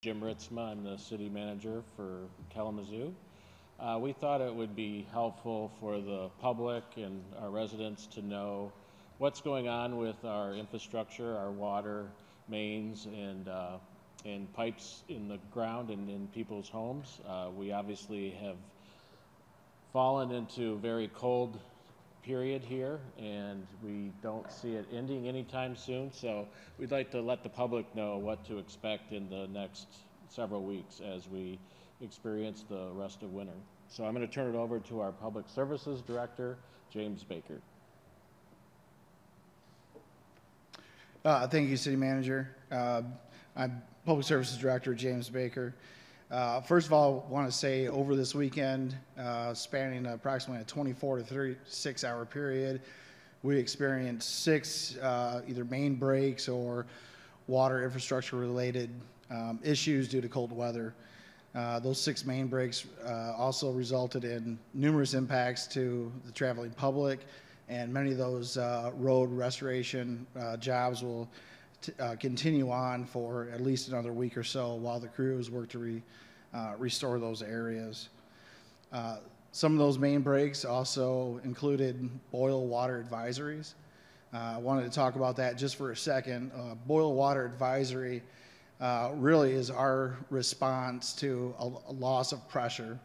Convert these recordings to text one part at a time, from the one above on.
Jim Ritzma. I'm the city manager for Kalamazoo. We thought it would be helpful for the public and our residents to know what's going on with our infrastructure, our water mains and pipes in the ground and in people's homes. We obviously have fallen into a very cold period here, and we don't see it ending anytime soon. So we'd like to let the public know what to expect in the next several weeks as we experience the rest of winter. So I'm going to turn it over to our Public Services Director, James Baker. Thank you, City Manager. I'm Public Services Director James Baker. First of all, I want to say over this weekend, spanning approximately a 24 to 36 hour period, we experienced six either main breaks or water infrastructure related issues due to cold weather. Those six main breaks also resulted in numerous impacts to the traveling public, and many of those road restoration jobs will continue on for at least another week or so while the crews work to restore those areas. Some of those main breaks also included boil water advisories. I wanted to talk about that just for a second. Boil water advisory really is our response to a loss of pressure.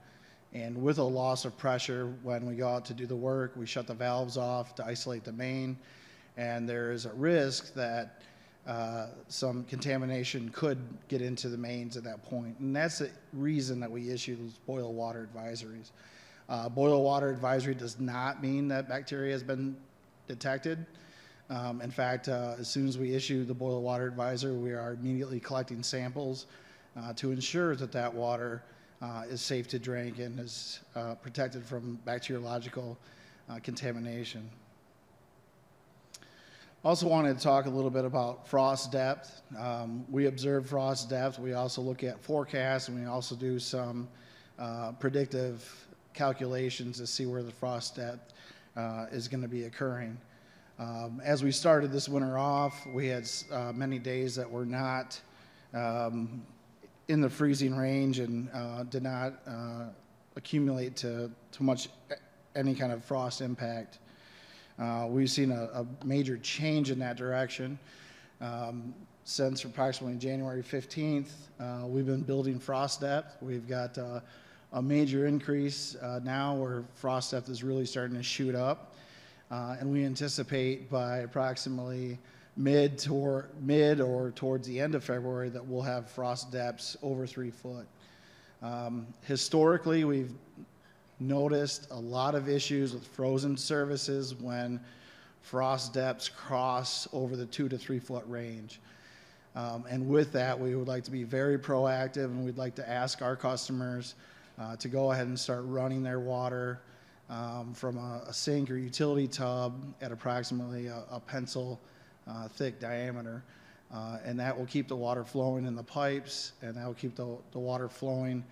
And with a loss of pressure, when we go out to do the work, we shut the valves off to isolate the main, and there is a risk that some contamination could get into the mains at that point. And that's the reason that we issue those boil water advisories. Boil water advisory does not mean that bacteria has been detected. In fact, as soon as we issue the boil water advisory, we are immediately collecting samples to ensure that that water is safe to drink and is protected from bacteriological contamination. Also wanted to talk a little bit about frost depth. We observe frost depth. We also look at forecasts, and we also do some predictive calculations to see where the frost depth is going to be occurring. As we started this winter off, we had many days that were not in the freezing range and did not accumulate to much any kind of frost impact. We've seen a major change in that direction. Since approximately January 15th, we've been building frost depth. We've got a major increase now where frost depth is really starting to shoot up. And we anticipate by approximately mid or towards the end of February that we'll have frost depths over 3 foot. Historically, we've noticed a lot of issues with frozen services when frost depths cross over the 2 to 3 foot range. And with that, we would like to be very proactive, and we'd like to ask our customers to go ahead and start running their water from a sink or utility tub at approximately a pencil thick diameter. And that will keep the water flowing in the pipes, and that will keep the water flowing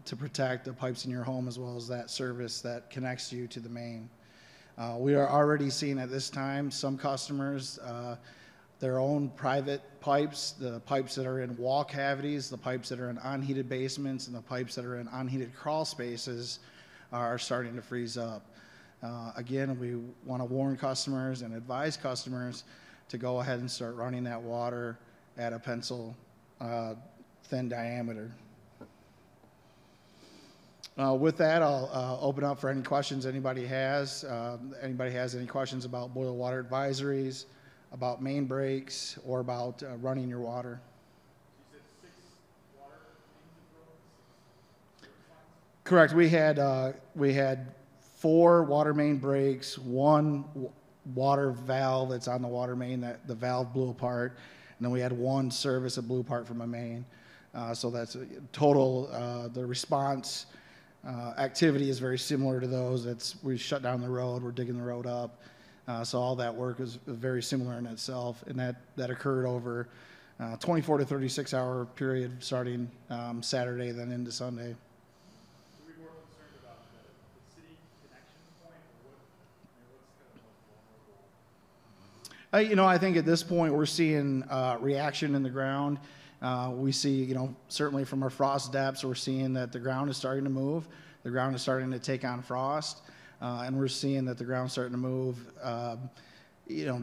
to protect the pipes in your home as well as that service that connects you to the main. We are already seeing at this time some customers, their own private pipes, the pipes that are in wall cavities, the pipes that are in unheated basements, and the pipes that are in unheated crawl spaces are starting to freeze up. Again, we want to warn customers and advise customers to go ahead and start running that water at a pencil thin diameter. With that, I'll open up for any questions anybody has. Anybody has any questions about boil water advisories, about main breaks, or about running your water? You said 6 water mains and Correct. We had 4 water main breaks, 1 water valve that's on the water main that the valve blew apart, and then we had 1 service that blew apart from a main. So that's total. The response activity is very similar to those. We shut down the road, we're digging the road up. So all that work is very similar in itself, and that occurred over 24 to 36 hour period starting Saturday, then into Sunday. Are we more concerned about the city connection point, or what's kind of most vulnerable? I think at this point we're seeing reaction in the ground. We see, certainly from our frost depths, we're seeing that the ground is starting to move. The ground is starting to take on frost, and we're seeing that the ground's starting to move,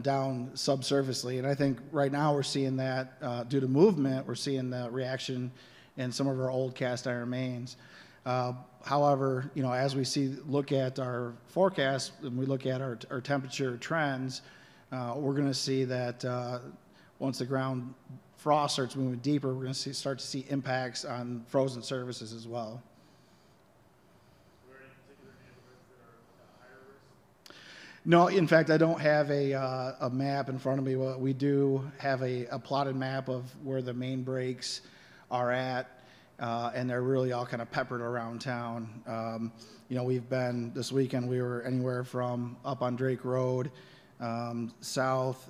down subsurfacely. And I think right now we're seeing that due to movement, we're seeing the reaction in some of our old cast iron mains. However, as we look at our forecast and we look at our temperature trends, we're going to see that once the ground frost starts moving deeper, we're going to start to see impacts on frozen surfaces as well. Are there any particular neighborhoods that are at higher risk? No, in fact, I don't have a map in front of me. We do have a plotted map of where the main breaks are at, and they're really all kind of peppered around town. This weekend we were anywhere from up on Drake Road, the south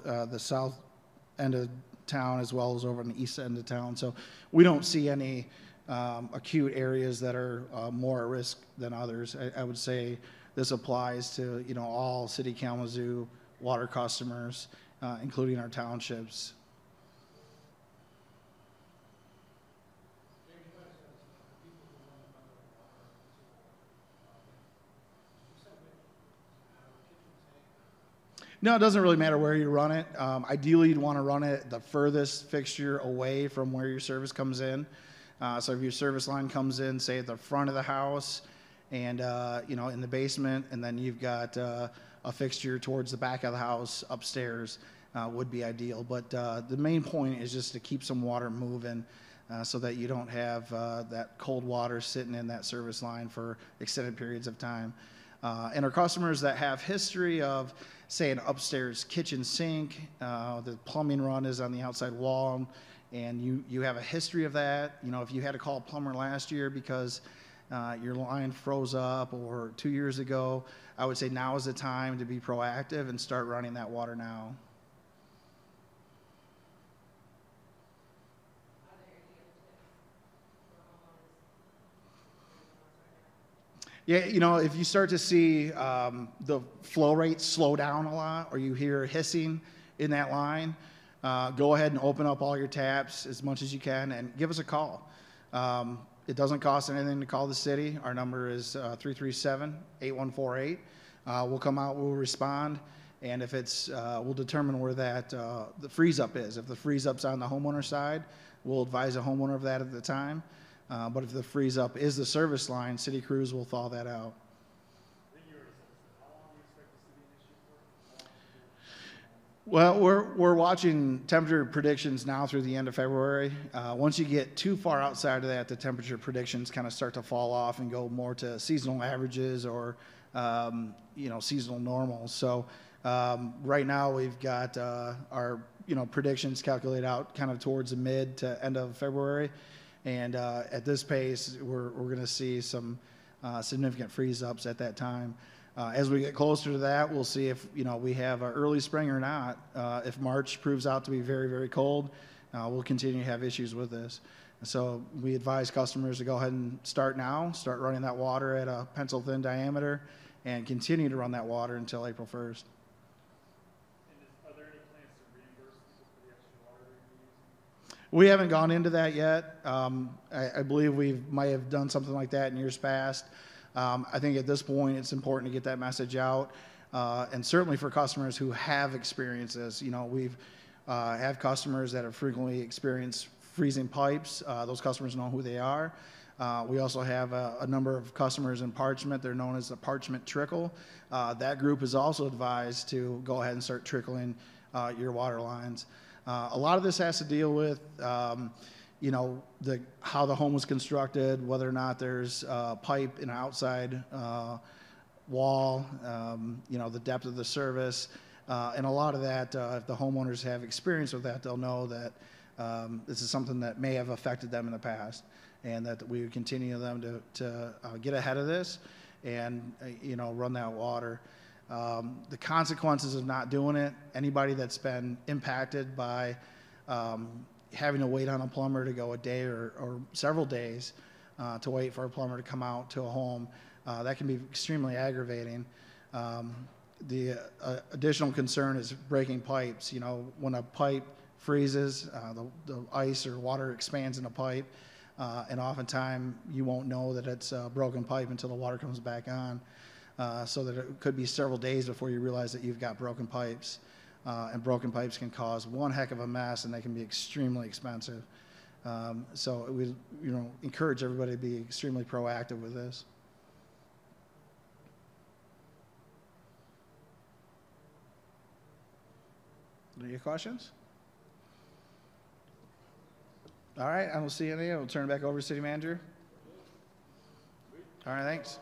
end of town, as well as over on the east end of town. So we don't see any acute areas that are more at risk than others. I would say this applies to all City Kalamazoo water customers, including our townships. No, it doesn't really matter where you run it. Ideally, you'd want to run it the furthest fixture away from where your service comes in. So if your service line comes in, say at the front of the house and, in the basement, and then you've got a fixture towards the back of the house upstairs, would be ideal. But the main point is just to keep some water moving so that you don't have that cold water sitting in that service line for extended periods of time. And our customers that have history of, say, an upstairs kitchen sink, the plumbing run is on the outside wall, and you have a history of that. If you had to call a plumber last year because your line froze up, or 2 years ago, I would say now is the time to be proactive and start running that water now. Yeah, if you start to see the flow rate slow down a lot, or you hear hissing in that line, go ahead and open up all your taps as much as you can and give us a call. It doesn't cost anything to call the city. Our number is 337-8148. We'll come out, we'll respond, and if we'll determine where that the freeze up is. If the freeze up's on the homeowner side, we'll advise the homeowner of that at the time. But if the freeze up is the service line, city crews will thaw that out. I think you already said this, but how long do you expect this to be an issue for? Well, we're watching temperature predictions now through the end of February. Once you get too far outside of that, the temperature predictions kind of start to fall off and go more to seasonal averages or seasonal normals. So right now we've got our predictions calculate out kind of towards the mid to end of February. And at this pace, we're going to see some significant freeze-ups at that time. As we get closer to that, we'll see if we have an early spring or not. If March proves out to be very, very cold, we'll continue to have issues with this. So we advise customers to go ahead and start running that water at a pencil-thin diameter, and continue to run that water until April 1st. Are there any plans to reimburse people for the extra water they're going to be using? We haven't gone into that yet. I believe we might have done something like that in years past. I think at this point it's important to get that message out, and certainly for customers who have experienced this. We've have customers that have frequently experienced freezing pipes. Those customers know who they are. We also have a number of customers in Parchment. They're known as the Parchment Trickle. That group is also advised to go ahead and start trickling your water lines. A lot of this has to deal with, how the home was constructed, whether or not there's a pipe in an outside wall, the depth of the service, and a lot of that, if the homeowners have experience with that, they'll know that this is something that may have affected them in the past, and that we would continue them to get ahead of this and, run that water. The consequences of not doing it, anybody that's been impacted by having to wait on a plumber to go a day or several days to wait for a plumber to come out to a home, that can be extremely aggravating. The additional concern is breaking pipes. When a pipe freezes, the ice or water expands in a pipe, and oftentimes you won't know that it's a broken pipe until the water comes back on, so that it could be several days before you realize that you've got broken pipes. And broken pipes can cause one heck of a mess, and they can be extremely expensive. So we, encourage everybody to be extremely proactive with this. Any questions? All right, I don't see any. I will turn it back over to City Manager. All right, thanks.